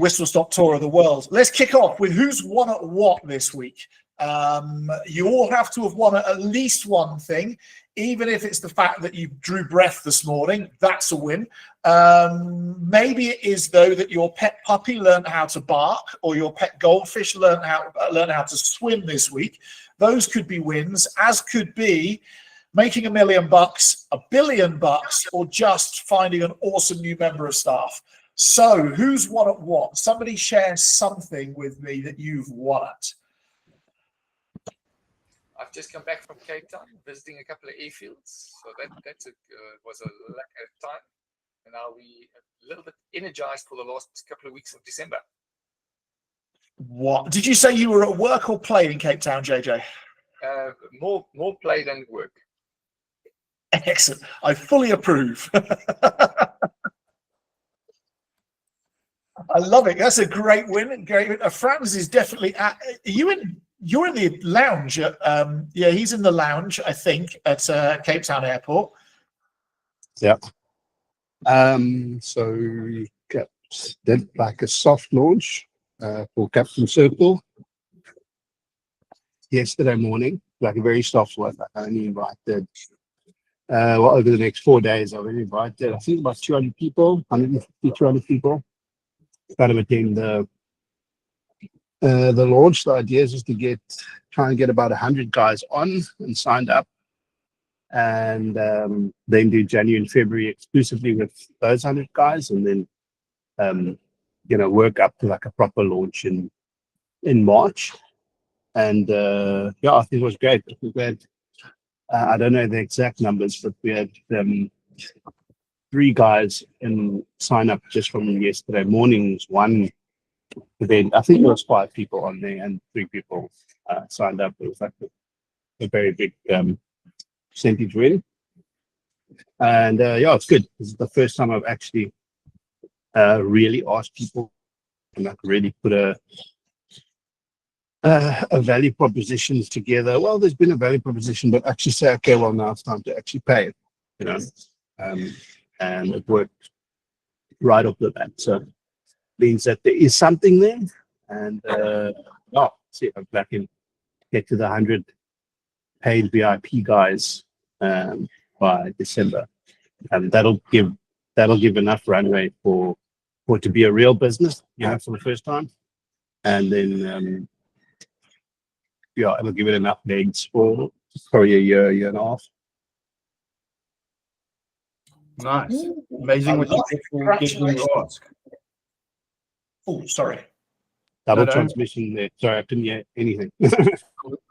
Whistle Stop Tour of the World. Let's kick off with who's won at what this week. You all have to have won at least one thing, even if it's the fact that you drew breath this morning. That's a win. Maybe it is, though, that your pet puppy learned how to bark, or your pet goldfish learned how to swim this week. Those could be wins, as could be making $1 million, $1 billion, or just finding an awesome new member of staff. So who's won at what? Somebody share something with me that you've won at. I've just come back from Cape Town, visiting a couple of airfields. So that was a lucky time. And now we a little bit energized for the last couple of weeks of December. What? Did you say you were at work or play in Cape Town, JJ? More play than work. Excellent. I fully approve. I love it. That's a great win. Great win. Franz is definitely at. You're in the lounge. Yeah, he's in the lounge, I think, at Cape Town Airport. Yeah. So we did like a soft launch for Captain Circle yesterday morning, like a very soft one. I only invited. Over the next 4 days, I've only invited, I think, about 200 people, 150, 200 people. Kind of attend the launch. The idea is just to try and get about 100 guys on and signed up, and then do January and February exclusively with those 100 guys, and then work up to like a proper launch in March. And yeah, I think it was great. We had I don't know the exact numbers, but we had 3 guys and sign up just from yesterday morning's one event. I think there was 5 people on there and 3 people signed up. It was like a very big percentage win. And yeah, it's good. This is the first time I've actually really asked people and like really put a value propositions together. Well, there's been a value proposition, but actually say, okay, well, now it's time to actually pay it, you know. And it worked right off the bat. So means that there is something there. And see if I can get to the 100 paid VIP guys by December. And that'll give enough runway for it to be a real business, you know, for the first time. And then it'll give it enough legs for probably a year and a half. Nice. Amazing what you get when you ask. Oh, sorry. Double transmission there. Sorry, I couldn't hear anything.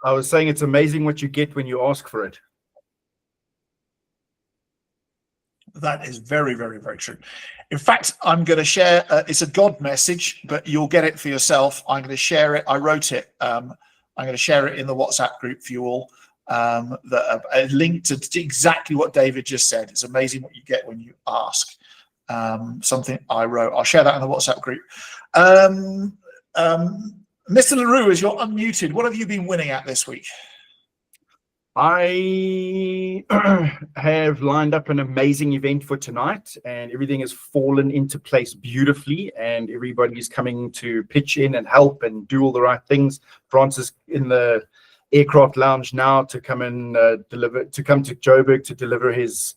I was saying it's amazing what you get when you ask for it. That is very, very, very true. In fact, I'm going to share, it's a God message, but you'll get it for yourself. I'm going to share it. I wrote it. I'm going to share it in the WhatsApp group for you all. A link to exactly what David just said. It's amazing what you get when you ask. Something I wrote. I'll share that in the WhatsApp group. Mr. LaRue, as you're unmuted, what have you been winning at this week? I have lined up an amazing event for tonight, and everything has fallen into place beautifully, and everybody's coming to pitch in and help and do all the right things. France is in the aircraft lounge now to come and to come to Joburg to deliver his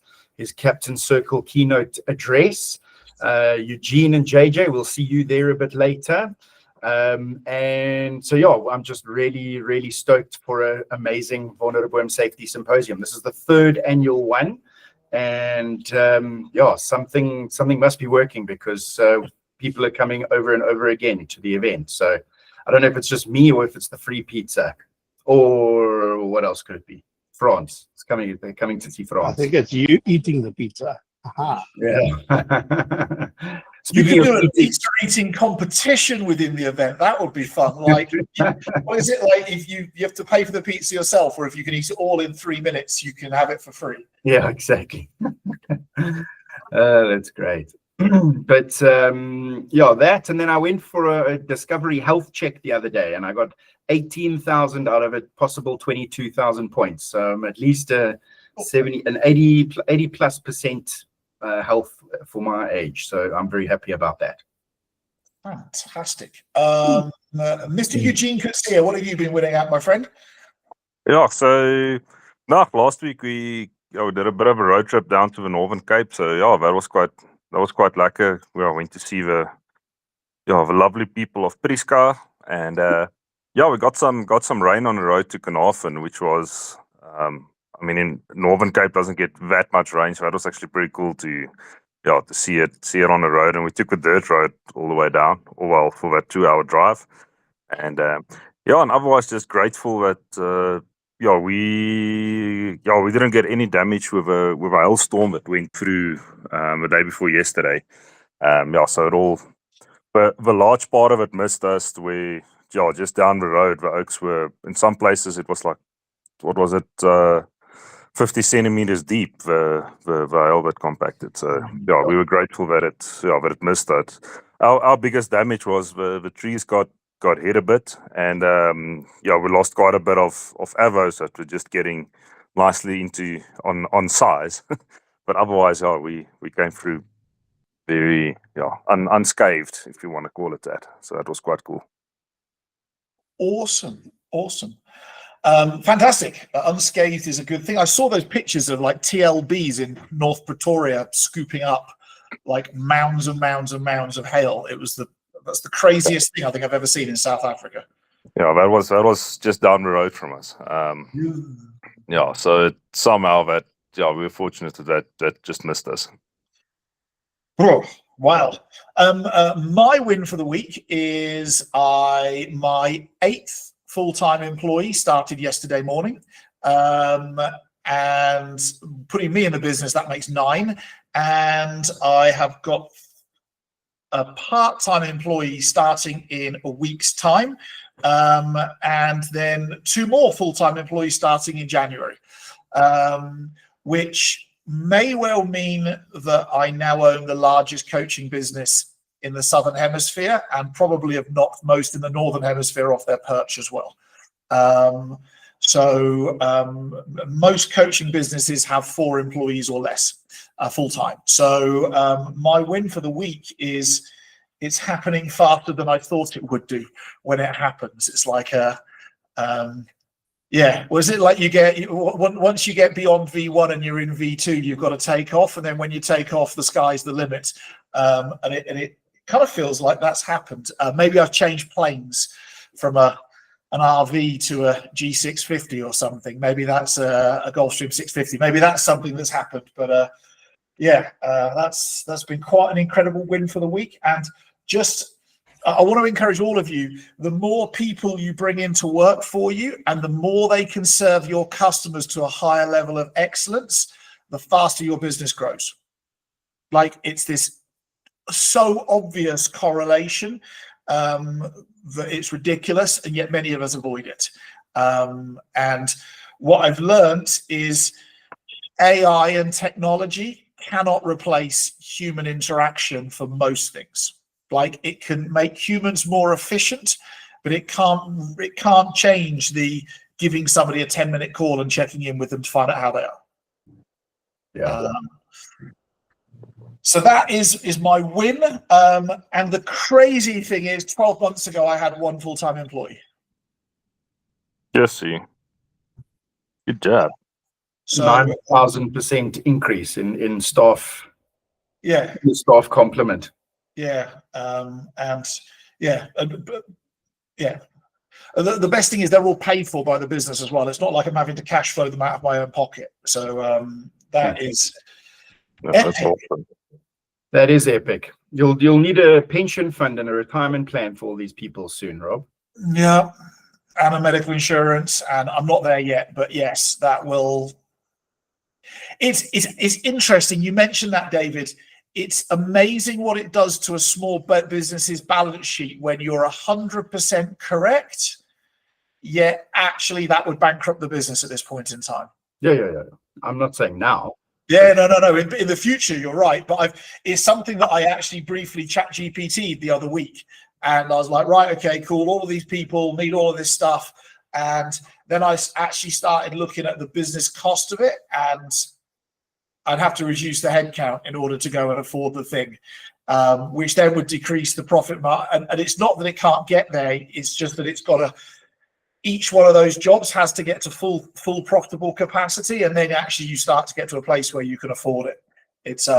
Captain Circle keynote address. Eugene and JJ, we'll see you there a bit later. And so, yeah, I'm just really, really stoked for an amazing Vulnerable Safety Symposium. This is the 3rd annual one. And yeah, something must be working because people are coming over and over again to the event. So I don't know if it's just me or if it's the free pizza or what else could it be? France. They're coming to see France. I think it's you eating the pizza. Aha. Yeah. You could do a pizza eating competition within the event. That would be fun. Like, what is it like if you have to pay for the pizza yourself, or if you can eat it all in 3 minutes, you can have it for free? Yeah, exactly. That's great. But yeah, that, and then I went for a Discovery health check the other day, and I got 18,000 out of it, possible 22,000 points. So at least 80+% health for my age. So I'm very happy about that. Fantastic. Mr. Eugene Kutsia, what have you been winning at, my friend? Yeah, so last week we did a bit of a road trip down to the Northern Cape. So yeah, that was quite lekker. We went to see the lovely people of Priska, and we got some rain on the road to Carnarvon, which was in Northern Cape doesn't get that much rain, so that was actually pretty cool to see it on the road. And we took the dirt road all the way down, for that 2-hour drive, and and otherwise just grateful that we didn't get any damage with a hailstorm that went through the day before yesterday. So it all, but the large part of it missed us. We just down the road, the oaks were in some places it was like, what was it, 50 centimeters deep, the hail that compacted. So we were grateful that it missed that. Our biggest damage was the trees got hit a bit, and we lost quite a bit of avos that were just getting nicely into on size. But otherwise, we came through very unscathed, if you want to call it that. So that was quite cool. Awesome. Fantastic. Unscathed is a good thing. I saw those pictures of like TLBs in North Pretoria scooping up like mounds and mounds and mounds of hail. That's the craziest thing I think I've ever seen in South Africa. Yeah, that was just down the road from us. So somehow that we were fortunate that just missed us. Oh, wow. My win for the week is my 8th full-time employee started yesterday morning, and putting me in the business, that makes 9, and I have got a part-time employee starting in a week's time, and then 2 more full-time employees starting in January, which may well mean that I now own the largest coaching business in the Southern Hemisphere, and probably have knocked most in the Northern Hemisphere off their perch as well. Most coaching businesses have 4 employees or less full-time. So my win for the week is it's happening faster than I thought it would do when it happens. It's like was it like once you get beyond V1 and you're in V2, you've got to take off, and then when you take off, the sky's the limit. And it kind of feels like that's happened. Maybe I've changed planes from an RV to a G650 or something. Maybe that's a Gulfstream 650. Maybe that's something that's happened. But that's been quite an incredible win for the week. And just I want to encourage all of you, the more people you bring in to work for you and the more they can serve your customers to a higher level of excellence, the faster your business grows. Like, it's this so obvious correlation that it's ridiculous, and yet many of us avoid it. And what I've learned is AI and technology cannot replace human interaction for most things. Like, it can make humans more efficient, but it can't change the giving somebody a 10-minute call and checking in with them to find out how they are. Yeah. So that is my win. And the crazy thing is, 12 months ago, I had 1 full-time employee. Jesse, good job. So 9,000% increase in staff. Yeah. The staff complement. Yeah. The best thing is they're all paid for by the business as well. It's not like I'm having to cash flow them out of my own pocket. So that is That's awesome. That is epic. You'll need a pension fund and a retirement plan for all these people soon, Rob. Yeah, and a medical insurance, and I'm not there yet, but yes, that will. It's interesting. You mentioned that, David. It's amazing what it does to a small business's balance sheet when you're 100% correct. Yet actually, that would bankrupt the business at this point in time. Yeah. I'm not saying now. Yeah, no. In the future, you're right. But it's something that I actually briefly chat GPT'd the other week. And I was like, right, okay, cool. All of these people need all of this stuff. And then I actually started looking at the business cost of it. And I'd have to reduce the headcount in order to go and afford the thing. which then would decrease the profit margin. And it's not that it can't get there; it's just that it's got to. Each one of those jobs has to get to full profitable capacity, and then actually you start to get to a place where you can afford it. It's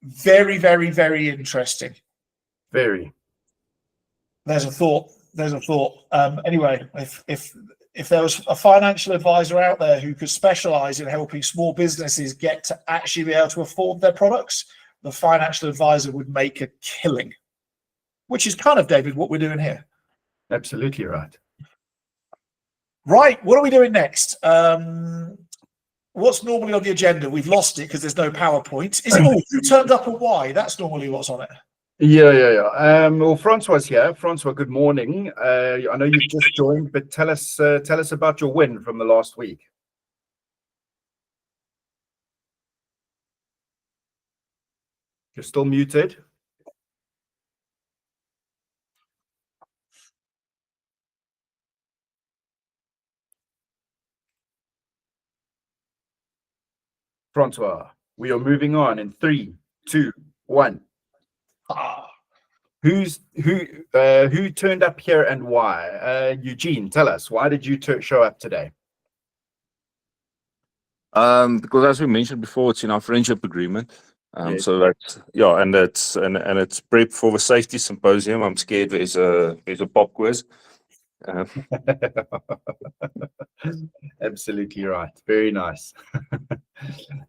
very, very, very interesting. Very. There's a thought. Anyway, if there was a financial advisor out there who could specialize in helping small businesses get to actually be able to afford their products, the financial advisor would make a killing, which is kind of, David, what we're doing here. Absolutely right. Right, what are we doing next? What's normally on the agenda? We've lost it because there's no PowerPoint. Is it who turned up and why? That's normally what's on it. Yeah. Well, Francois's here. Francois, good morning. I know you've just joined, but tell us about your win from the last week. You're still muted. Francois, we are moving on in 3, 2, 1. Who turned up here and why? Eugene, tell us, why did you show up today? Because as we mentioned before, it's in our friendship agreement. Yes. So that's and it's prep for the safety symposium. I'm scared there's a pop quiz. Absolutely right. Very nice.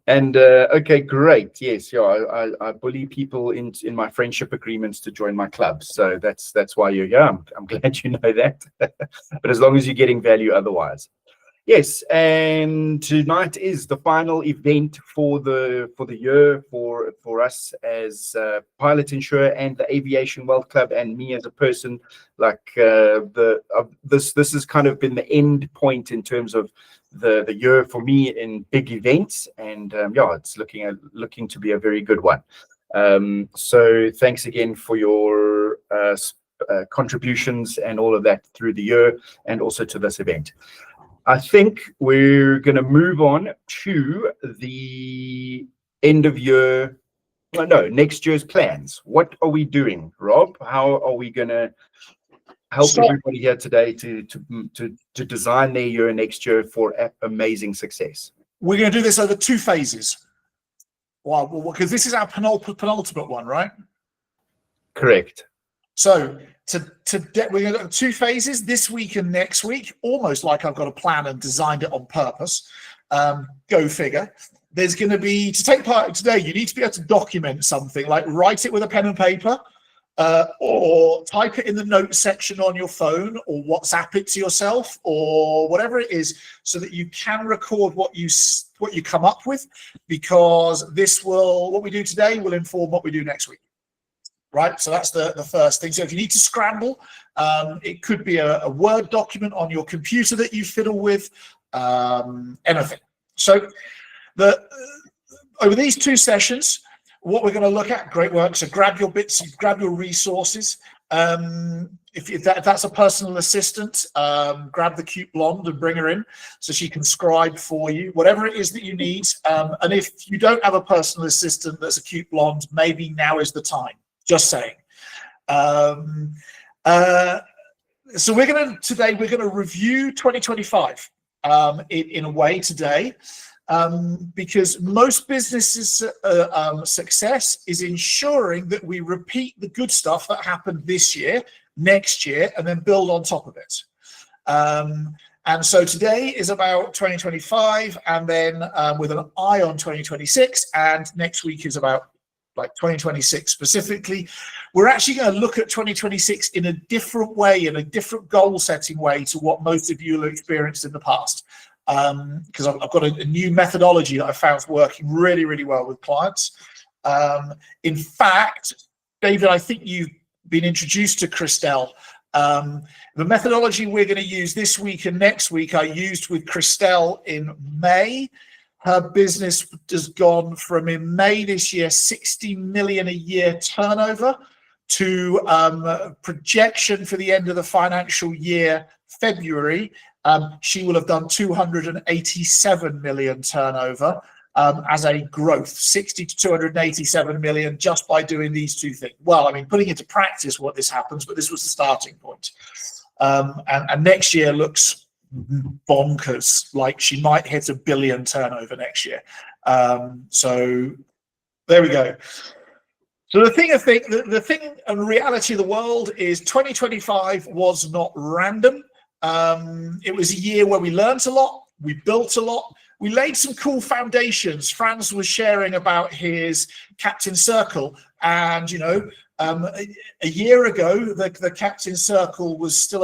And okay, great. Yes, I bully people in my friendship agreements to join my club. So that's why you're here. I'm glad you know that. But as long as you're getting value otherwise. Yes, and tonight is the final event for the year for us as Pilot Insurer and the Aviation Wealth Club, and me as a person. Like this has kind of been the end point in terms of the year for me in big events, and it's looking to be a very good one. So thanks again for your contributions and all of that through the year, and also to this event. I think we're going to move on to the end of year, next year's plans. What are we doing, Rob? How are we going to help everybody here today to design their year next year for amazing success? We're going to do this over 2 phases. Well, because this is our penultimate one, right? Correct. So we're going to go 2 phases, this week and next week, almost like I've got a plan and designed it on purpose. Go figure. There's going to be, to take part today, you need to be able to document something, like write it with a pen and paper, or type it in the notes section on your phone, or WhatsApp it to yourself, or whatever it is, so that you can record what you come up with, because what we do today will inform what we do next week. Right, so that's the first thing. So if you need to scramble, it could be a Word document on your computer that you fiddle with, anything. So over these 2 sessions, what we're going to look at, great work. So grab your bits, grab your resources. If that's a personal assistant, grab the cute blonde and bring her in so she can scribe for you, whatever it is that you need. And if you don't have a personal assistant that's a cute blonde, maybe now is the time. Just saying. So we're going to review 2025 in a way today, because most businesses' success is ensuring that we repeat the good stuff that happened this year, next year, and then build on top of it. And so today is about 2025, and then with an eye on 2026, and next week is about 2026 specifically. We're actually going to look at 2026 in a different way, in a different goal setting way to what most of you have experienced in the past, because I've got a new methodology that I found working really, really well with clients. In fact, David, I think you've been introduced to Christelle. The methodology we're going to use this week and next week, I used with Christelle in May. Her business has gone from, in May this year, 60 million a year turnover to projection for the end of the financial year, February. She will have done 287 million turnover. as a growth, 60 to 287 million just by doing these two things. Well, I mean, putting into practice what this happens, but this was the starting point. And next year looks bonkers, like she might hit $1 billion turnover next year. So there we go. So the thing and reality of the world is 2025 was not random. It was a year where we learned a lot, we built a lot, we laid some cool foundations. Franz was sharing about his Captain Circle, and a year ago the Captain Circle was still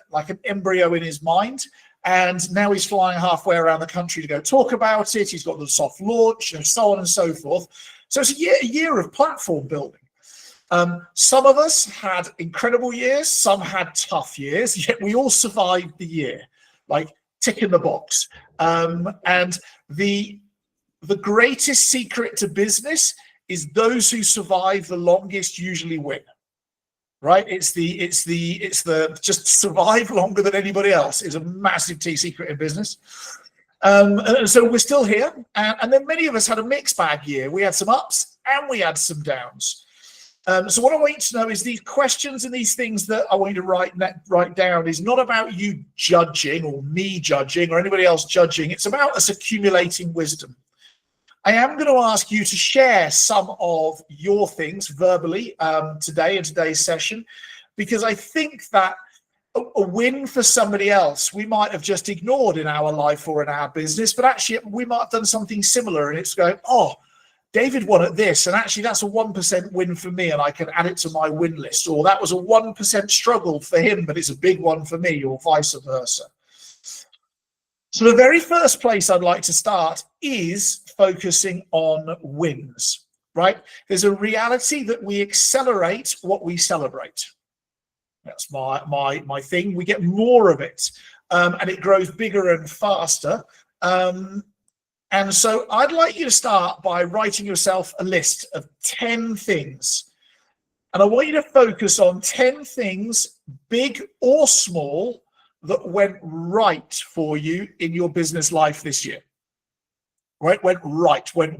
like an embryo in his mind, and now he's flying halfway around the country to go talk about it. He's got the soft launch and so on and so forth. So it's a year of platform building. Some of us had incredible years, some had tough years, yet we all survived the year, like tick in the box. And the greatest secret to business is those who survive the longest usually win. Right? It's the just survive longer than anybody else is a massive secret in business. And so we're still here, and then many of us had a mixed bag year. We had some ups and we had some downs. So what I want you to know is these questions and these things that I want you to write down is not about you judging or me judging or anybody else judging. It's about us accumulating wisdom. I am going to ask you to share some of your things verbally today in today's session, because I think that a win for somebody else we might have just ignored in our life or in our business, but actually we might have done something similar, and it's going, oh, David won at this, and actually that's a 1% win for me, and I can add it to my win list. Or that was a 1% struggle for him, but it's a big one for me, or vice versa. So the very first place I'd like to start is focusing on wins, right? There's a reality that we accelerate what we celebrate. That's my thing. We get more of it, and it grows bigger and faster. And so I'd like you to start by writing yourself a list of 10 things. And I want you to focus on 10 things, big or small, that went right for you in your business life this year. Right? Went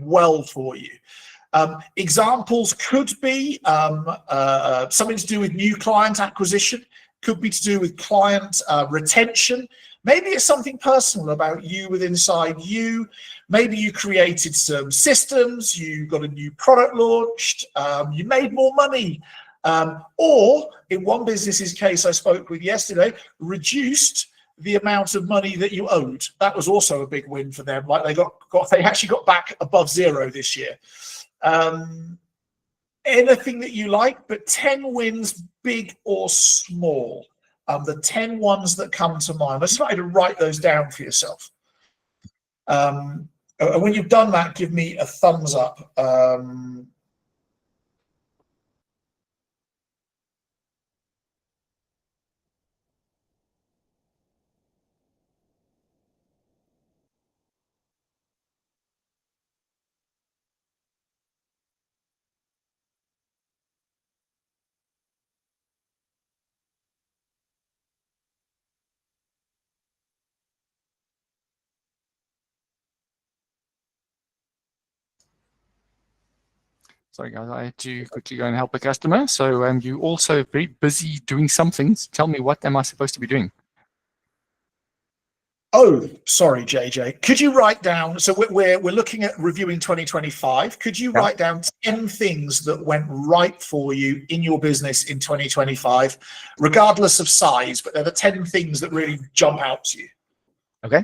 well for you. Examples could be something to do with new client acquisition, could be to do with client retention. Maybe it's something personal about you with inside you. Maybe you created some systems, you got a new product launched, you made more money. Or in one business's case I spoke with yesterday, reduced the amount of money that you owed. That was also a big win for them. Like they actually got back above zero this year. Anything that you like, but 10 wins, big or small. The 10 ones that come to mind. I just want you to write those down for yourself. And when you've done that, give me a thumbs up. Sorry, guys, I had to quickly go and help a customer. So you also very busy doing some things. Tell me, what am I supposed to be doing? Oh, sorry, JJ. Could you write down? So we're looking at reviewing 2025. Could you write down 10 things that went right for you in your business in 2025, regardless of size? But they're the 10 things that really jump out to you. Okay.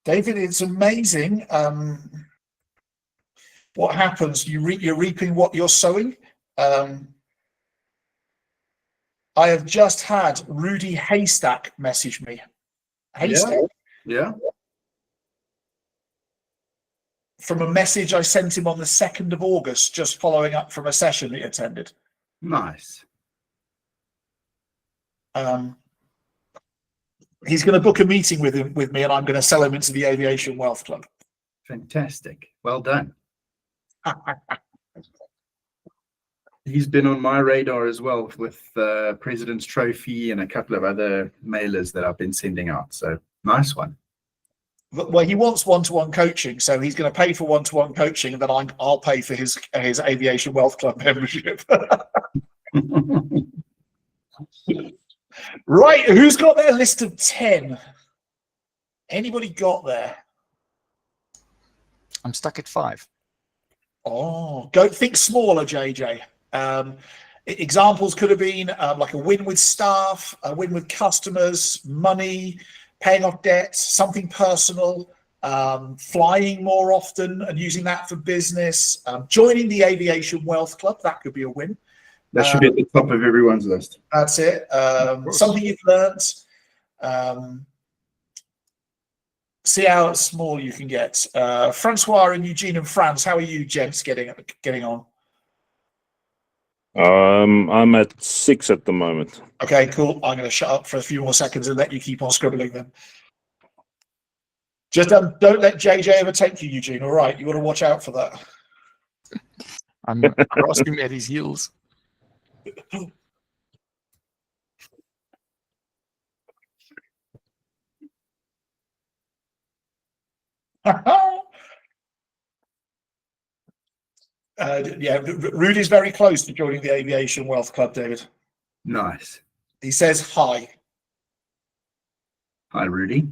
David, it's amazing what happens. You're reaping what you're sowing. I have just had Rudy Haystack message me. Haystack. Yeah. From a message I sent him on the 2nd of August, just following up from a session he attended. Nice. He's going to book a meeting with me, and I'm going to sell him into the Aviation Wealth Club. Fantastic. Well done. He's been on my radar as well with President's Trophy and a couple of other mailers that I've been sending out. So nice one. Well, he wants one-to-one coaching, so he's going to pay for one-to-one coaching, and then I'll pay for his Aviation Wealth Club membership. Right, who's got their list of 10? Anybody got there? I'm stuck at 5. Oh, go think smaller, JJ. Examples could have been like a win with staff, a win with customers, money, paying off debts, something personal, flying more often and using that for business, joining the Aviation Wealth Club, that could be a win. That should be at the top of everyone's list. That's it. Something you've learned. See how small you can get. Francois and Eugene and France, how are you gents getting on? I'm at 6 at the moment. Okay, cool. I'm going to shut up for a few more seconds and let you keep on scribbling then. Just don't let JJ overtake you, Eugene. All right, you want to watch out for that. I'm crossing at his heels. Yeah, Rudy's very close to joining the Aviation Wealth Club, David. Nice. He says hi. Hi, Rudy.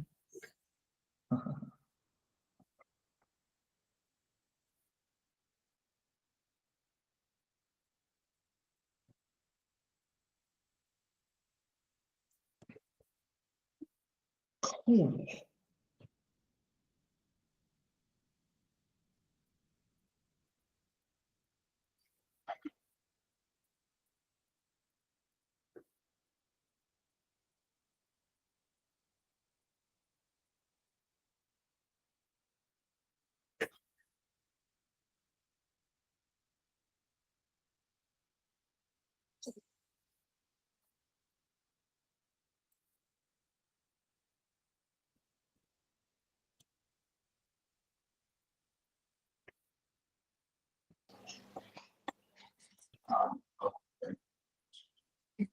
Cool.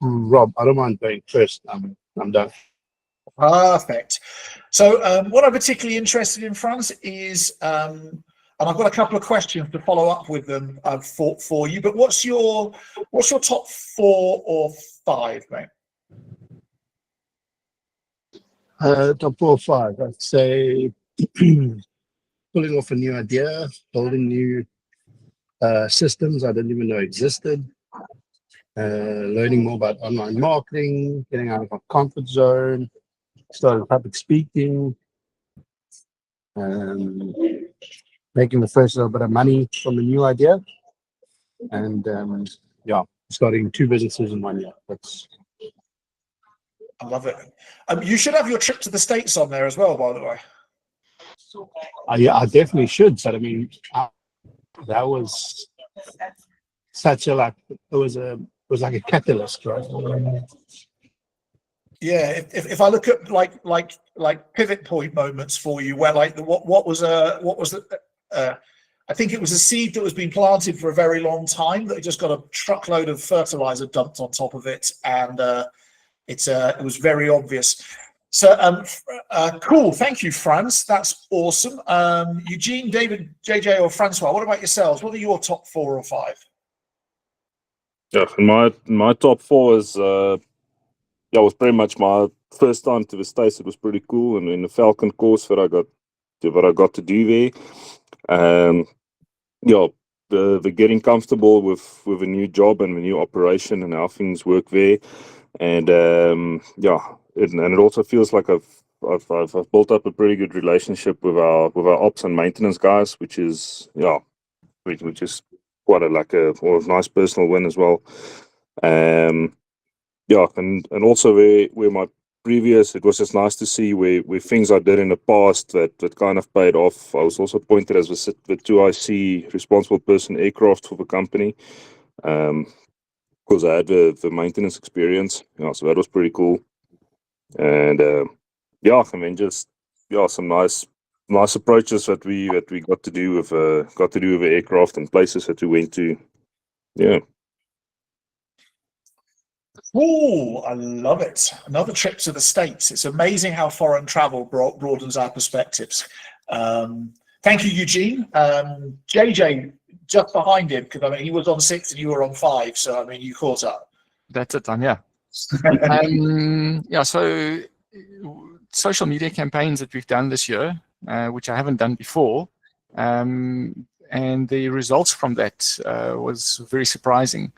Rob, I don't mind going first. I'm done. Perfect. So what I'm particularly interested in, France, is, and I've got a couple of questions to follow up with them for you. But what's your top 4 or 5, mate? Top 4 or 5. I'd say pulling off a new idea, building new systems I didn't even know existed, learning more about online marketing, getting out of my comfort zone, starting public speaking, making the first little bit of money from a new idea, and starting 2 businesses in 1 year. I love it. You should have your trip to the States on there as well, by the way. Yeah, I definitely should. But I mean, that was such a it was like a catalyst, right? Yeah, if I look at like pivot point moments for you, where like what was I think it was a seed that was being planted for a very long time that just got a truckload of fertilizer dumped on top of it, and it was very obvious. So cool, thank you, France. That's awesome. Eugene, David, JJ, or Francois, what about yourselves? What are your top 4 or 5? Yeah, my top 4 is it was pretty much my first time to the States. It was pretty cool, and in the Falcon course that I got to do there. The getting comfortable with a new job and a new operation and how things work there, and it also feels like I've built up a pretty good relationship with our ops and maintenance guys, which is which is quite a nice personal win as well. And also where my previous, it was just nice to see where things I did in the past that kind of paid off. I was also appointed as the 2IC responsible person aircraft for the company, because I had the maintenance experience. So that was pretty cool. And I mean, just some nice approaches that we got to do with the aircraft and places that we went to. Yeah. Oh, I love it. Another trip to the States. It's amazing how foreign travel broadens our perspectives. Thank you, Eugene. JJ, just behind him, because I mean, he was on 6 and you were on 5. So, I mean, you caught up. That's it, yeah. So social media campaigns that we've done this year, which I haven't done before, and the results from that was very surprising.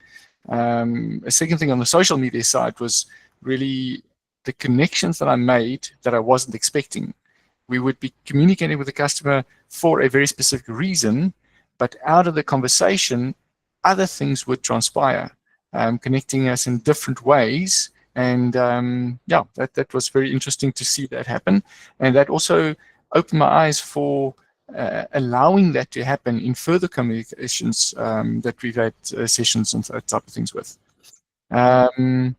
A second thing on the social media side was really the connections that I made that I wasn't expecting. We would be communicating with the customer for a very specific reason, but out of the conversation, other things would transpire, connecting us in different ways. And that was very interesting to see that happen. And that also opened my eyes for allowing that to happen in further communications that we've had sessions and that type of things with. Something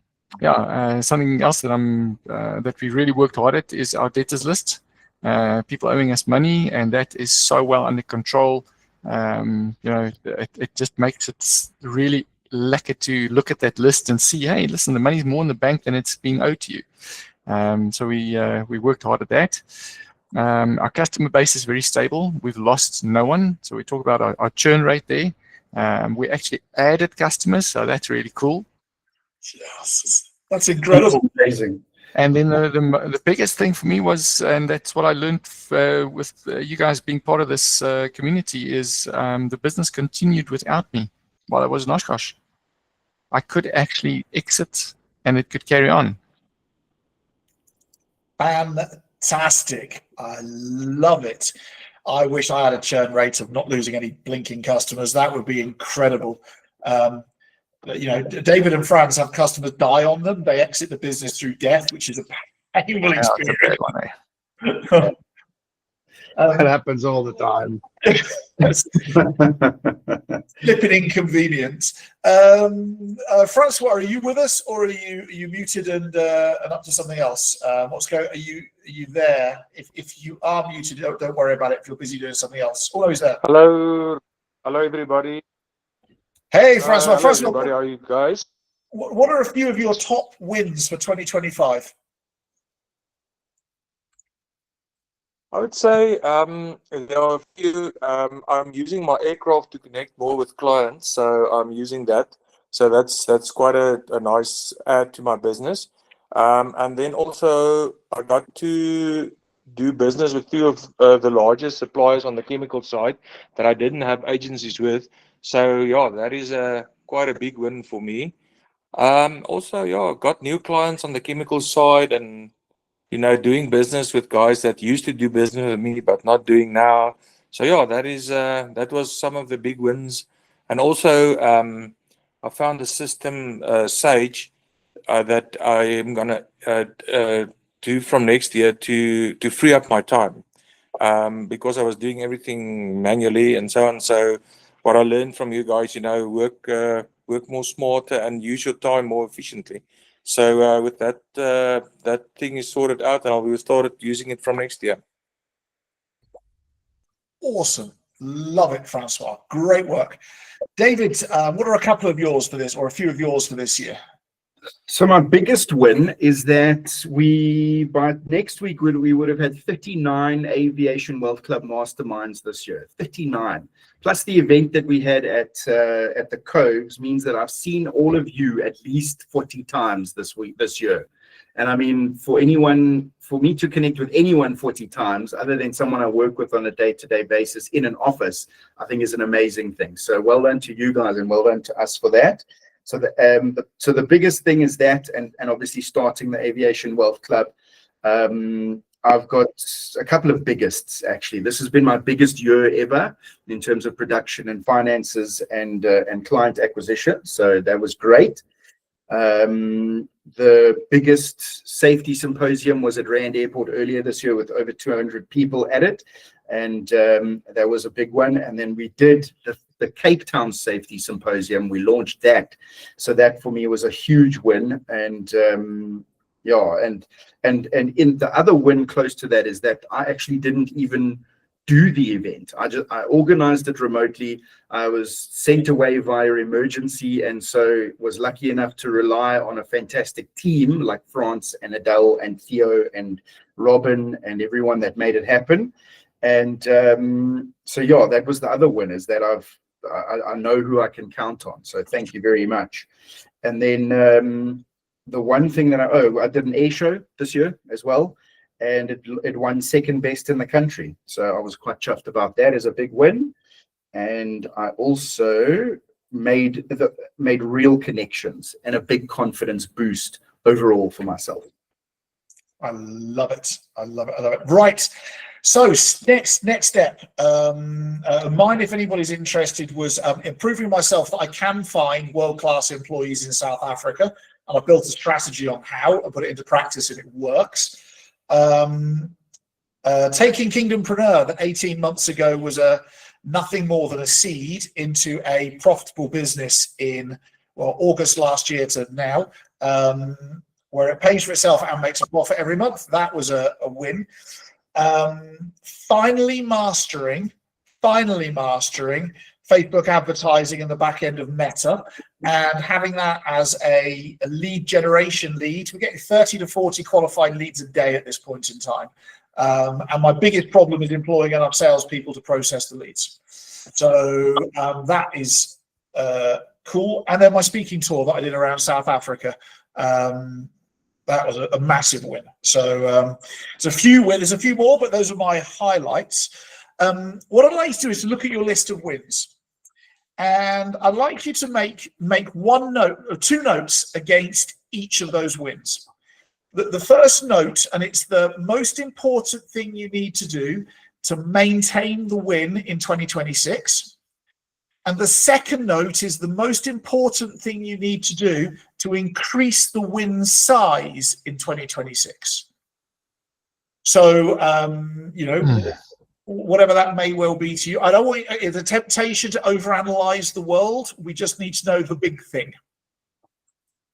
else that we really worked hard at is our debtors list. People owing us money, and that is so well under control. It just makes it really lekker to look at that list and see, hey, listen, the money's more in the bank than it's being owed to you. So we worked hard at that. Our customer base is very stable. We've lost no one. So we talk about our churn rate there. We actually added customers, so that's really cool. Yes, that's incredible. That's amazing. And then the biggest thing for me was, and that's what I learned with you guys being part of this community, is the business continued without me while I was in Oshkosh. I could actually exit and it could carry on. Fantastic. I love it. I wish I had a churn rate of not losing any blinking customers. That would be incredible. David and Franz have customers die on them. They exit the business through death, which is a painful experience. That happens all the time. Flipping inconvenience. Francois, are you with us, or are you muted and up to something else? What's going? Are you there? If you are muted, don't worry about it. If you're busy doing something else, always there. Hello, everybody. Hey, Francois. Hello, everybody. How are you guys? What are a few of your top wins for 2025? I would say there are a few. I'm using my aircraft to connect more with clients, so I'm using that. So that's quite a nice add to my business. And then also I got to do business with two of the largest suppliers on the chemical side that I didn't have agencies with. So yeah, that is quite a big win for me. Also, yeah, got new clients on the chemical side, and doing business with guys that used to do business with me but not doing now. So yeah, that was some of the big wins. And also I found a system, Sage, that I am gonna do from next year to free up my time, because I was doing everything manually and so on. So what I learned from you guys, work more smarter and use your time more efficiently. So with that, that thing is sorted out, and we will start using it from next year. Awesome. Love it, Francois. Great work. David, what are a couple of yours for this, or a few of yours for this year? So my biggest win is that by next week, we would have had 39 Aviation Wealth Club masterminds this year. 39. Plus the event that we had at the Coves means that I've seen all of you at least 40 times this year. And I mean, for me to connect with anyone 40 times, other than someone I work with on a day-to-day basis in an office, I think is an amazing thing. So well done to you guys, and well done to us for that. So the biggest thing is that, and obviously starting the Aviation Wealth Club. I've got a couple of biggests actually. This has been my biggest year ever in terms of production and finances and client acquisition. So that was great. The biggest safety symposium was at Rand Airport earlier this year with over 200 people at it, and that was a big one. And then we did the Cape Town Safety Symposium. We launched that, so that for me was a huge win. And yeah, and in the other win close to that is that I actually didn't even do the event. I organized it remotely. I was sent away via emergency, and so was lucky enough to rely on a fantastic team like France and Adele and Theo and Robin and everyone that made it happen. And so yeah, that was the other win, is that I know who I can count on. So thank you very much. And then the one thing that I did an air show this year as well, and it won second best in the country. So I was quite chuffed about that as a big win. And I also made real connections and a big confidence boost overall for myself. I love it. I love it. I love it. Right. So next step, mine, if anybody's interested, was improving myself that I can find world-class employees in South Africa. And I built a strategy on how I put it into practice, and it works. Taking Kingdompreneur, that 18 months ago was nothing more than a seed into a profitable business in, well, August last year to now, where it pays for itself and makes a profit every month. That was a win. Finally mastering Facebook advertising in the back end of Meta, and having that as a lead generation lead. We're getting 30 to 40 qualified leads a day at this point in time. And my biggest problem is employing enough salespeople to process the leads. So that is cool. And then my speaking tour that I did around South Africa, that was a massive win. So there's a few more, but those are my highlights. What I'd like to do is to look at your list of wins. And I'd like you to make one note or two notes against each of those wins. The first note, and it's the most important thing you need to do to maintain the win in 2026. And the second note is the most important thing you need to do to increase the win size in 2026. So, whatever that may well be to you. I don't want the temptation to overanalyze the world. We just need to know the big thing,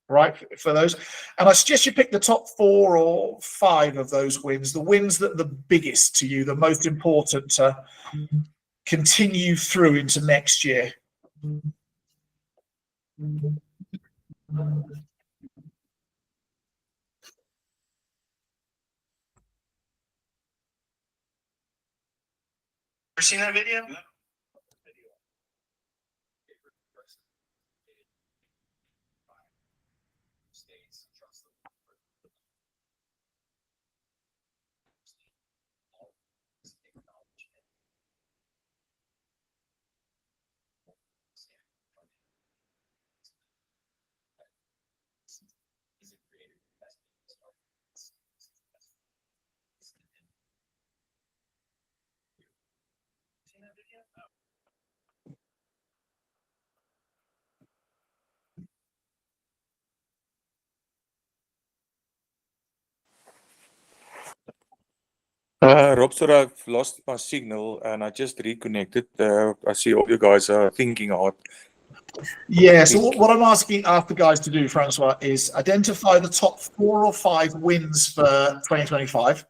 right, for those. And I suggest you pick the top 4 or 5 of those wins, the wins that are the biggest to you, the most important to continue through into next year. Ever seen that video? Rob, sorry, I've lost my signal and I just reconnected. I see all you guys are thinking hard. Yeah, so what I'm asking the guys to do, Francois, is identify the top 4 or 5 wins for 2025.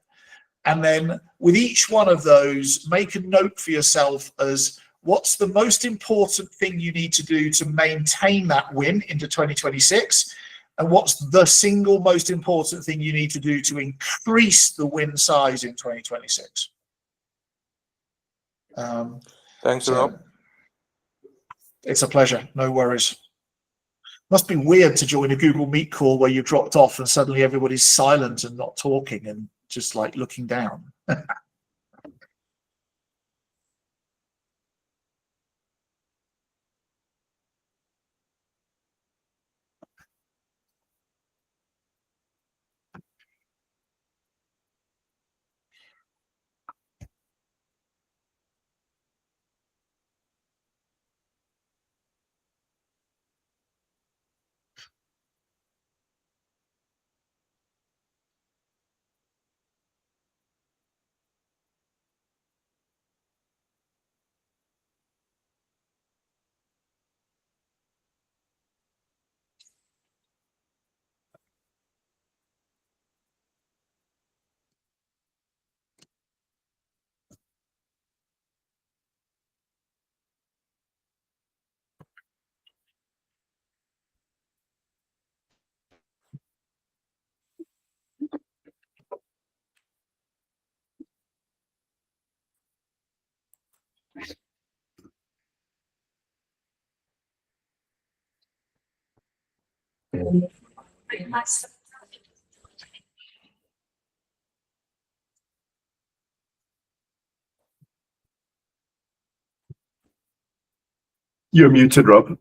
And then with each one of those, make a note for yourself as what's the most important thing you need to do to maintain that win into 2026. And what's the single most important thing you need to do to increase the win size in 2026? Thanks, Rob. It's a pleasure. No worries. Must be weird to join a Google Meet call where you dropped off and suddenly everybody's silent and not talking and just like looking down. You're muted, Rob.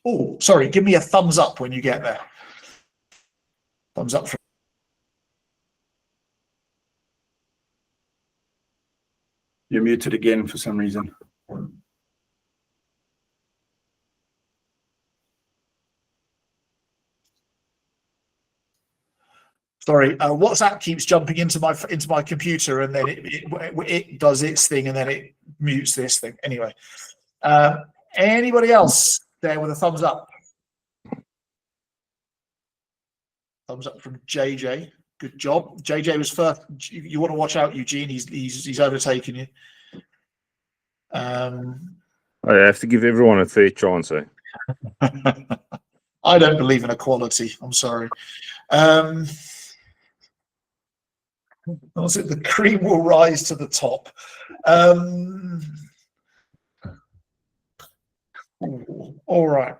Oh, sorry. Give me a thumbs up when you get there. Thumbs up. You're muted again for some reason. Sorry, WhatsApp keeps jumping into my computer, and then it does its thing, and then it mutes this thing. Anyway, anybody else there with a thumbs up? Thumbs up from JJ. Good job. JJ was first. You want to watch out, Eugene. He's overtaken you. I have to give everyone a fair chance. Eh? I don't believe in equality. I'm sorry. Was it the cream will rise to the top? All right.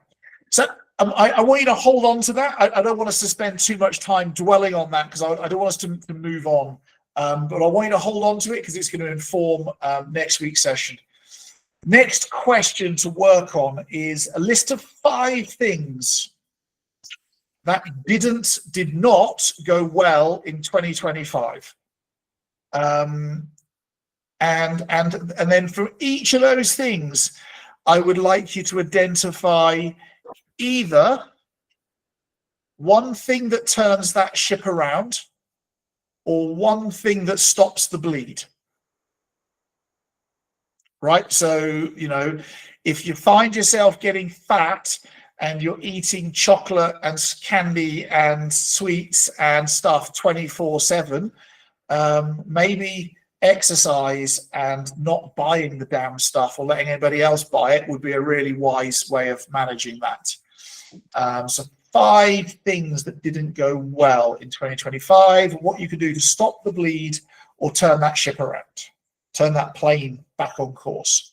So I want you to hold on to that. I don't want us to spend too much time dwelling on that because I don't want us to move on. But I want you to hold on to it because it's going to inform next week's session. Next question to work on is a list of 5 things that did not go well in 2025. And then for each of those things, I would like you to identify either one thing that turns that ship around or one thing that stops the bleed. Right? So, you know, if you find yourself getting fat and you're eating chocolate and candy and sweets and stuff 24/7, maybe exercise and not buying the damn stuff or letting anybody else buy it would be a really wise way of managing that. So 5 things that didn't go well in 2025, what you could do to stop the bleed or turn that ship around, turn that plane back on course.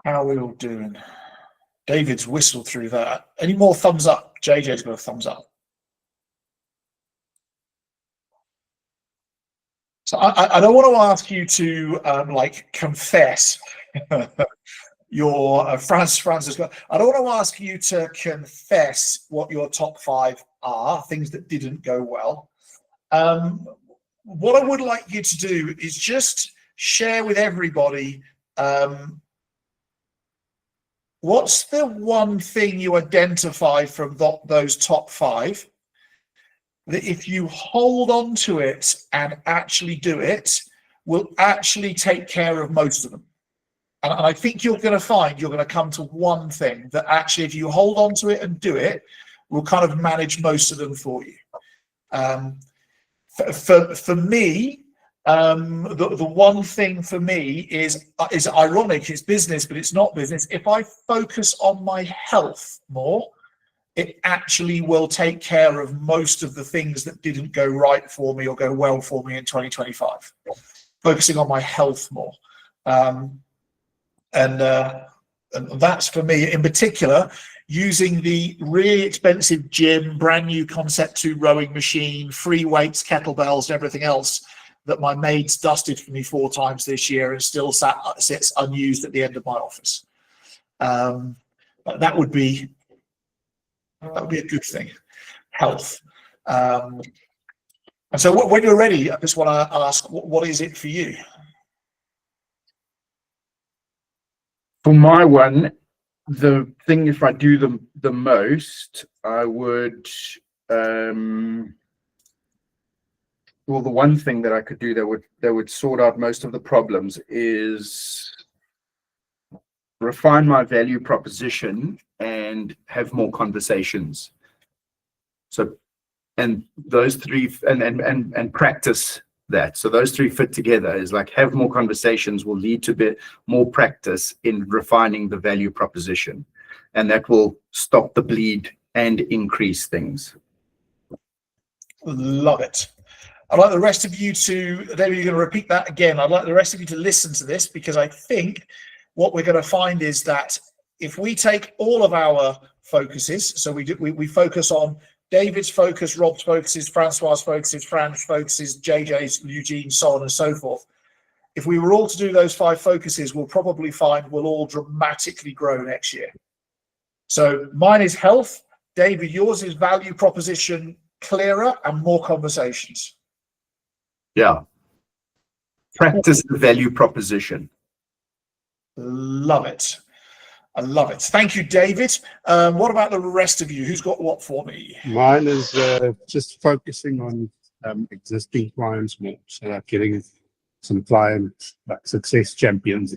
How are we all doing? David's whistled through that. Any more thumbs up? JJ's got a thumbs up. So I don't want to ask you to like confess your Francis got. I don't want to ask you to confess what your top 5 are, things that didn't go well. What I would like you to do is just share with everybody what's the one thing you identify from those top 5 that if you hold on to it and actually do it, will actually take care of most of them. And I think you're going to find you're going to come to one thing that actually, if you hold on to it and do it, will kind of manage most of them for you. For me, the one thing for me is ironic. It's business, but it's not business. If I focus on my health more, it actually will take care of most of the things that didn't go right for me or go well for me in 2025. Focusing on my health more. And that's for me in particular, using the really expensive gym, brand new Concept 2 rowing machine, free weights, kettlebells, and everything else that my maid's dusted for me 4 times this year and still sits unused at the end of my office. That would be a good thing. Health. And so when you're ready, I just want to ask, what is it for you? For my one, the thing, if I do the most, I would, well, the one thing that I could do that would sort out most of the problems is refine my value proposition and have more conversations. So, and those 3, and practice that. So those 3 fit together, is like have more conversations will lead to more practice in refining the value proposition, and that will stop the bleed and increase things. Love it. I'd like the rest of you to, David, you're going to repeat that again. I'd like the rest of you to listen to this, because I think what we're going to find is that if we take all of our focuses, so we focus on David's focus, Rob's focuses, Francois' focuses, Fran's focuses, JJ's, Eugene, so on and so forth. If we were all to do those 5 focuses, we'll probably find we'll all dramatically grow next year. So mine is health. David, yours is value proposition clearer and more conversations. Yeah. Practice the value proposition. Love it. I love it. Thank you, David. What about the rest of you? Who's got what for me? Mine is just focusing on existing clients more, so like getting some client like success champions.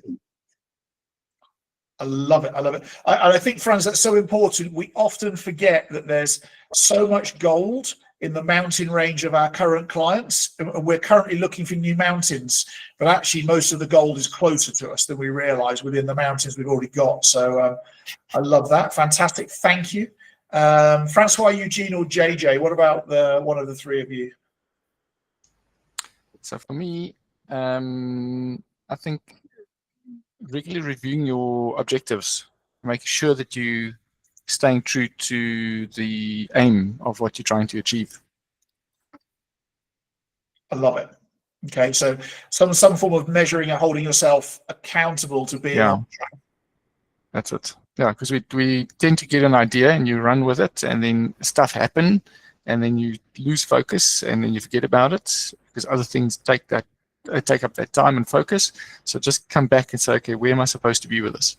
I love it. I love it. I think, Franz, that's so important. We often forget that there's so much gold in the mountain range of our current clients. We're currently looking for new mountains, but actually most of the gold is closer to us than we realize within the mountains we've already got. So I love that. Fantastic. Thank you. Francois, Eugene, or JJ, what about one of the 3 of you? So for me, I think regularly reviewing your objectives, making sure that you staying true to the aim of what you're trying to achieve. I love it. Okay, so some form of measuring and holding yourself accountable to being on track. That's it. Yeah, because we tend to get an idea and you run with it, and then stuff happen, and then you lose focus, and then you forget about it because other things take up that time and focus. So just come back and say, okay, where am I supposed to be with this?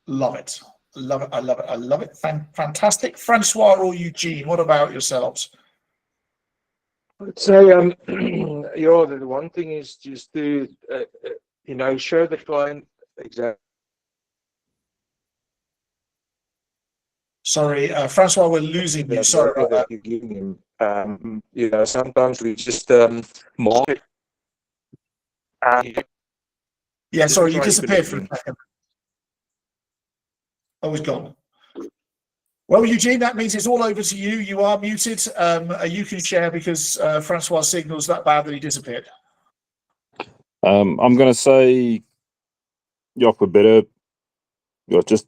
Love it. Love it. I love it. I love it. Fantastic. Francois or Eugene, what about yourselves? I'd say, yeah, the one thing is just to, show the client exactly. Sorry, Francois, we're losing you. Sorry about that. You're giving him. Sometimes we just market. Yeah, sorry, you disappeared for a second. Oh, he's gone. Well, Eugene, that means it's all over to you. You are muted. You can share because Francois' signal's that bad that he disappeared. I'm going to say yeah, for better, yeah, just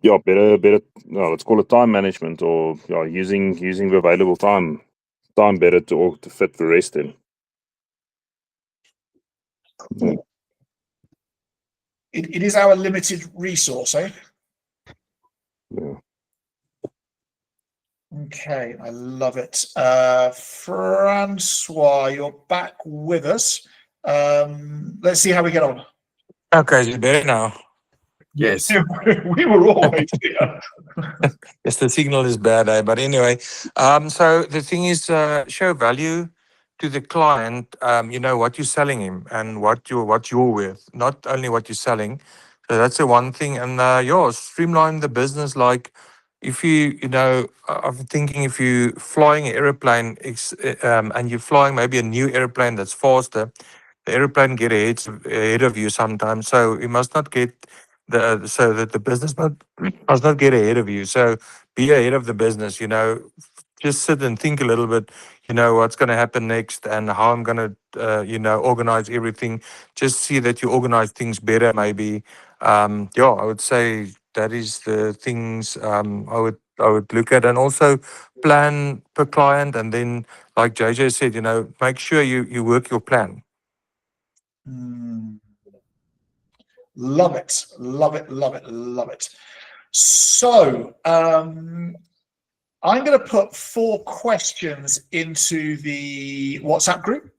yeah, better. No, let's call it time management, or yeah, using the available time better to fit the rest in. Yeah. It is our limited resource, eh? Yeah. Okay, I love it. Francois, you're back with us. Let's see how we get on. Okay, is it better now? Yes. We were always here. Yes, the signal is bad, but anyway, so the thing is, show value to the client. You know what you're selling him and what you're worth, not only what you're selling. So that's the one thing, and streamline the business. Like if I'm thinking if you flying an airplane, and you're flying maybe a new airplane that's faster, the airplane get ahead of you sometimes. So you must not get so that the business must not get ahead of you. So be ahead of the business, just sit and think a little bit, what's going to happen next and how I'm going to, organize everything. Just see that you organize things better, maybe. I would say that is the things I would look at, and also plan per client. And then, like JJ said, make sure you work your plan. Love it, love it, love it, love it. So I'm going to put 4 questions into the WhatsApp group.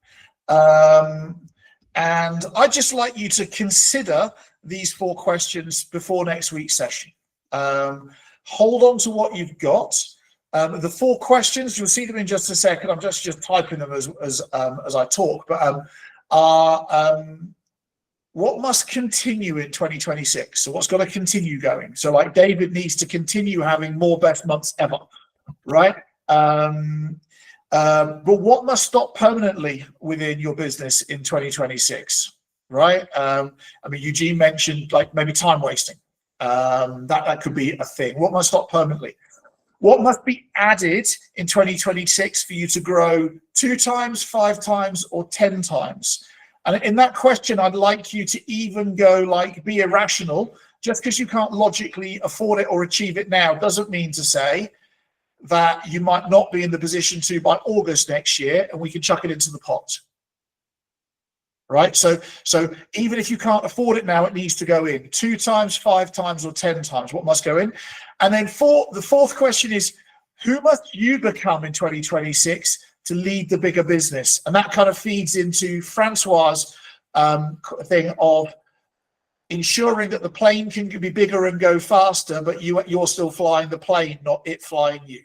And I'd just like you to consider these 4 questions before next week's session. Hold on to what you've got. The 4 questions, you'll see them in just a second. I'm just typing them as I talk, but are what must continue in 2026? So what's got to continue going? So like David needs to continue having more best months ever, right? But what must stop permanently within your business in 2026, right? I mean, Eugene mentioned like maybe time wasting. That could be a thing. What must stop permanently? What must be added in 2026 for you to grow 2 times, 5 times, or 10 times? And in that question, I'd like you to even go like be irrational. Just because you can't logically afford it or achieve it now doesn't mean to say that you might not be in the position to by August next year, and we can chuck it into the pot. Right? So even if you can't afford it now, it needs to go in 2 times, 5 times, or 10 times. What must go in? And then the 4th question is, who must you become in 2026 to lead the bigger business? And that kind of feeds into Francois's thing of ensuring that the plane can be bigger and go faster, but you're still flying the plane, not it flying you.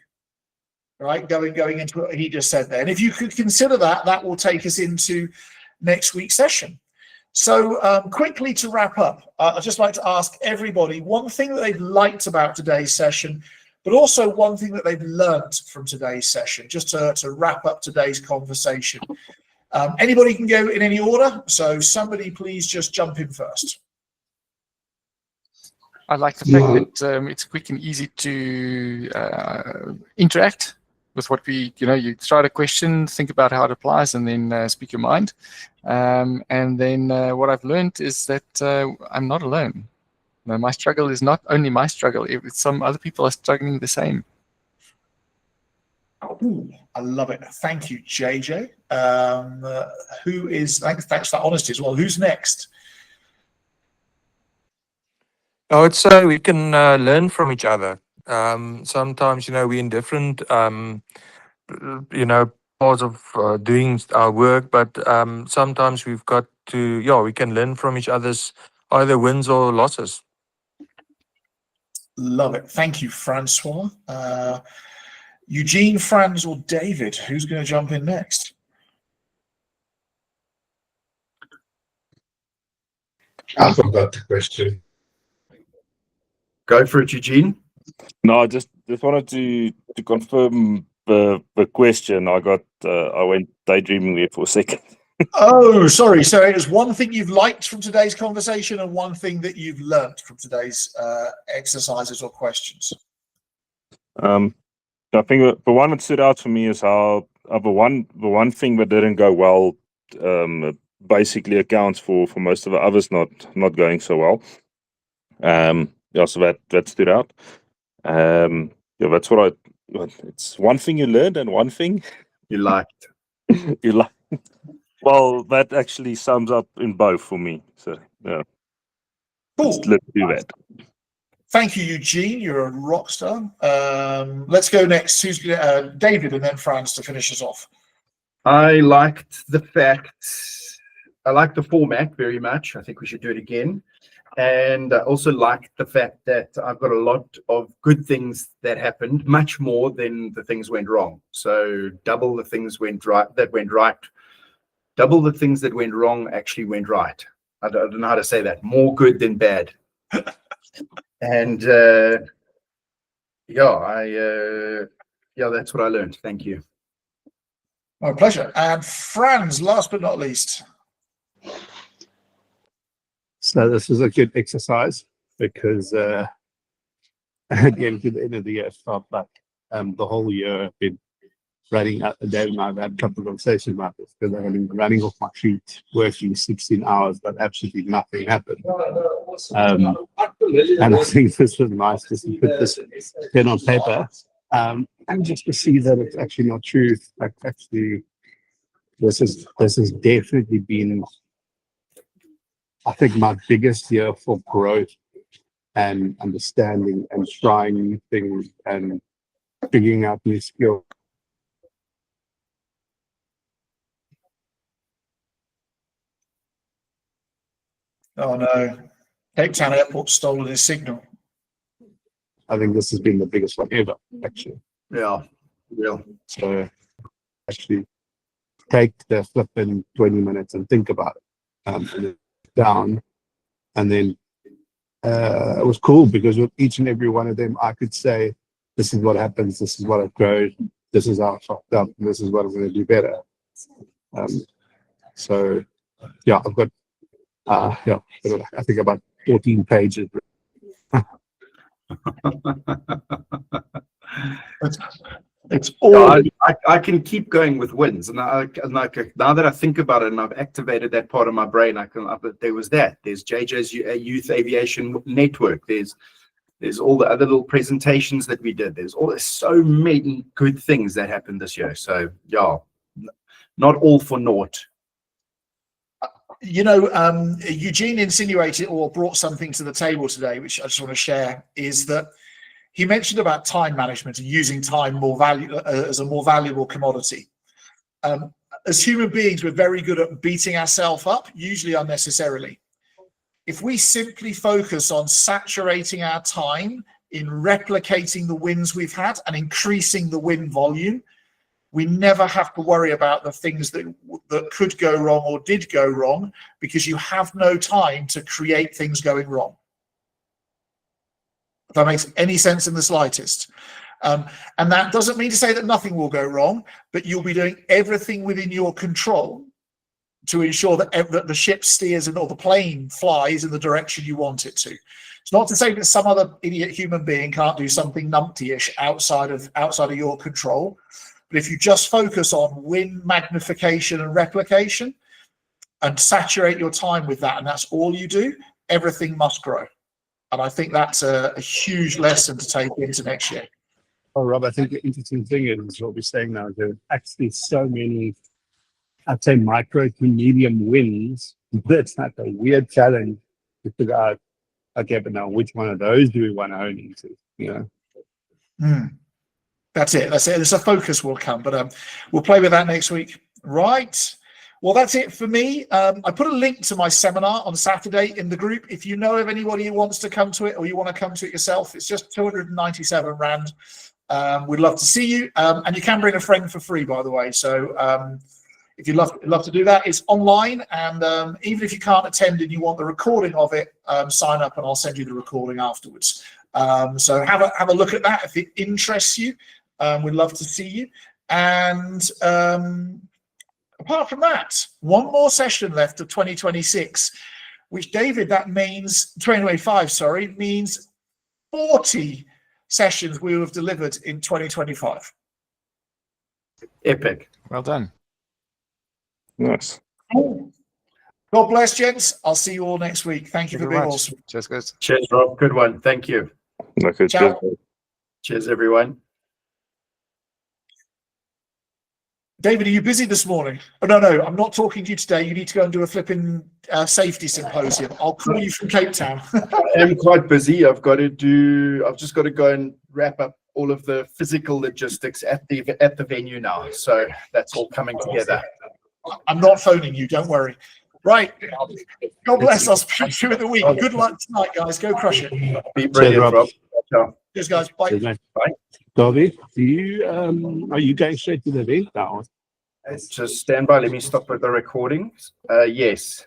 Right? Going into what he just said there. And if you could consider that, that will take us into next week's session. So quickly to wrap up, I'd just like to ask everybody one thing that they've liked about today's session, but also one thing that they've learned from today's session, just to wrap up today's conversation. Anybody can go in any order, so somebody please just jump in first. I like the fact that it's quick and easy to interact with what you start a question, think about how it applies, and then speak your mind. And then what I've learned is that I'm not alone. No, my struggle is not only my struggle. Some other people are struggling the same. Ooh, I love it. Thank you, JJ. Thanks for that honesty as well. Who's next? I would say we can learn from each other. Sometimes, we're in different, parts of doing our work, but sometimes we've got to, we can learn from each other's either wins or losses. Love it. Thank you, Francois. Eugene, Franz, or David? Who's going to jump in next? I forgot the question. Go for it, Eugene. No, I just wanted to confirm the question. I went daydreaming there for a second. Oh, sorry. So it was one thing you've liked from today's conversation and one thing that you've learned from today's exercises or questions. I think the one that stood out for me is how the one thing that didn't go well basically accounts for most of the others not going so well. Yeah, so that stood out. Yeah, that's it's one thing you learned and one thing You liked. you like. Well, that actually sums up in both for me. So yeah, Cool. let's do that. Thank you, Eugene. You're a rock star. Let's go next. Who's David and then Franz to finish us off. I liked the format very much. I think we should do it again. And I also liked the fact that I've got a lot of good things that happened, much more than the things went wrong. So double the things went right. Double the things that went wrong actually went right. I don't know how to say that. More good than bad. And that's what I learned. Thank you. My pleasure. And Franz, last but not least. So this is a good exercise because again, to the end of the year, it felt like the whole year I've been running up and down. I've had a couple of conversations about this because I've been running off my feet, working 16 hours, but absolutely nothing happened. And I think this was nice just to put this pen on paper and just to see that it's actually not true. Like actually, this has definitely been, I think, my biggest year for growth and understanding and trying new things and figuring out new skills. Oh no, Cape Town Airport stolen his signal. I think this has been the biggest one ever, actually. Yeah. So actually take the flipping 20 minutes and think about it. And then down. And then it was cool because with each and every one of them, I could say, this is what happens, this is what I've grown, this is how I fucked up, and this is what I'm going to do better. So yeah, I've got I think about 14 pages. It's all. I can keep going with wins, and now that I think about it, and I've activated that part of my brain, there's JJ's Youth Aviation Network. There's all the other little presentations that we did. There's so many good things that happened this year. So yeah, not all for naught. You know, Eugene insinuated or brought something to the table today, which I just want to share, is that he mentioned about time management and using time as a more valuable commodity. As human beings, we're very good at beating ourselves up, usually unnecessarily. If we simply focus on saturating our time in replicating the wins we've had and increasing the win volume, we never have to worry about the things that could go wrong or did go wrong, because you have no time to create things going wrong. If that makes any sense in the slightest. And that doesn't mean to say that nothing will go wrong, but you'll be doing everything within your control to ensure that the ship steers or the plane flies in the direction you want it to. It's not to say that some other idiot human being can't do something numpty-ish outside of your control. But if you just focus on win, magnification, and replication, and saturate your time with that, and that's all you do, everything must grow. And I think that's a huge lesson to take into next year. Oh, Rob, I think the interesting thing is what we're saying now, there are actually so many, I'd say, micro to medium wins. That's not a weird challenge to figure out, okay, but now which one of those do we want to own into, you know? That's it. There's a focus will come, but we'll play with that next week. Right. Well, that's it for me. I put a link to my seminar on Saturday in the group. If you know of anybody who wants to come to it or you want to come to it yourself, it's just 297 Rand. We'd love to see you. And you can bring a friend for free, by the way. So if you'd love to do that, it's online. And even if you can't attend and you want the recording of it, sign up and I'll send you the recording afterwards. So have a look at that if it interests you. We'd love to see you. And apart from that, one more session left of 2026, which, David, that means 2025, sorry, means 40 sessions we will have delivered in 2025. Epic. Well done. Nice. God bless, gents. I'll see you all next week. Thank you Thank for you being very much. awesome. Cheers, guys. Cheers, Rob. Good one. Thank you. Okay, Ciao. cheers. Cheers, everyone. David, are you busy this morning? Oh, no, I'm not talking to you today. You need to go and do a flipping safety symposium. I'll call you from Cape Town. I am quite busy. I've just got to go and wrap up all of the physical logistics at the venue now. So that's all coming together. I'm not phoning you. Don't worry. Right. God bless. I'll speak to you in the week. Good luck tonight, guys. Go crush it. Be brilliant, Rob. Rob. Ciao. Cheers, guys. Bye. Cheers, mate. Bye. Darby, are you going straight to the event now? Just stand by. Let me stop with the recording. Yes.